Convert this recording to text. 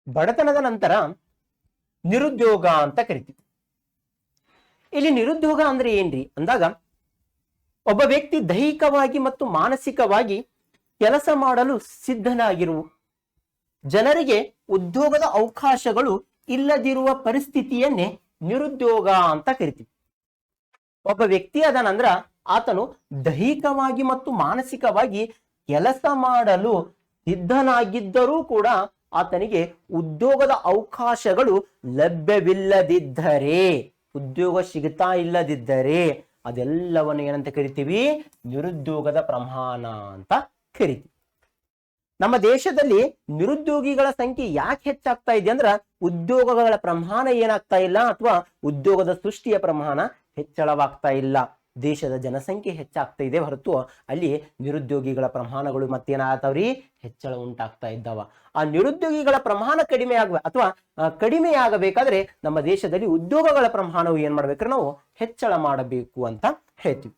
ಬಡತನದ ನಂತರ ನಿರುದ್ಯೋಗ ಅಂತ ಕರಿತೀವಿ. ಇಲ್ಲಿ ನಿರುದ್ಯೋಗ ಅಂದ್ರೆ ಏನ್ರಿ ಅಂದಾಗ, ಒಬ್ಬ ವ್ಯಕ್ತಿ ದೈಹಿಕವಾಗಿ ಮತ್ತು ಮಾನಸಿಕವಾಗಿ ಕೆಲಸ ಮಾಡಲು ಸಿದ್ಧನಾಗಿರುವ, ಜನರಿಗೆ ಉದ್ಯೋಗದ ಅವಕಾಶಗಳು ಇಲ್ಲದಿರುವ ಪರಿಸ್ಥಿತಿಯನ್ನೇ ನಿರುದ್ಯೋಗ ಅಂತ ಕರಿತೀವಿ. ಒಬ್ಬ ವ್ಯಕ್ತಿ ಅದನಂದ್ರ ಆತನು ದೈಹಿಕವಾಗಿ ಮತ್ತು ಮಾನಸಿಕವಾಗಿ ಕೆಲಸ ಮಾಡಲು ಸಿದ್ಧನಾಗಿದ್ದರೂ ಕೂಡ ಆತನಿಗೆ ಉದ್ಯೋಗದ ಅವಕಾಶಗಳು ಲಭ್ಯವಿಲ್ಲದಿದ್ದರೆ, ಉದ್ಯೋಗ ಸಿಗುತ್ತಾ ಇಲ್ಲದಿದ್ದರೆ ಅದೆಲ್ಲವನ್ನು ಏನಂತ ಕರಿತೀವಿ? ನಿರುದ್ಯೋಗದ ಪ್ರಮಾಣ ಅಂತ ಕರಿತೀವಿ. ನಮ್ಮ ದೇಶದಲ್ಲಿ ನಿರುದ್ಯೋಗಿಗಳ ಸಂಖ್ಯೆ ಯಾಕೆ ಹೆಚ್ಚಾಗ್ತಾ ಇದೆ ಅಂದ್ರ, ಉದ್ಯೋಗಗಳ ಪ್ರಮಾಣ ಏನಾಗ್ತಾ ಇಲ್ಲ ಅಥವಾ ಉದ್ಯೋಗದ ಸೃಷ್ಟಿಯ ಪ್ರಮಾಣ ಹೆಚ್ಚಳವಾಗ್ತಾ ಇಲ್ಲ. ದೇಶದ ಜನಸಂಖ್ಯೆ ಹೆಚ್ಚಾಗ್ತಾ ಇದೆ ಹೊರತು ಅಲ್ಲಿ ನಿರುದ್ಯೋಗಿಗಳ ಪ್ರಮಾಣಗಳು ಮತ್ತೇನಾಗ್ತಾವ್ರಿ? ಹೆಚ್ಚಳ ಉಂಟಾಗ್ತಾ ಇದ್ದಾವ. ಆ ನಿರುದ್ಯೋಗಿಗಳ ಪ್ರಮಾಣ ಕಡಿಮೆಯಾಗಬೇಕಾದ್ರೆ ನಮ್ಮ ದೇಶದಲ್ಲಿ ಉದ್ಯೋಗಗಳ ಪ್ರಮಾಣವು ಏನ್ ಮಾಡ್ಬೇಕ್ರಿ? ನಾವು ಹೆಚ್ಚಳ ಮಾಡಬೇಕು ಅಂತ ಹೇಳ್ತೀವಿ.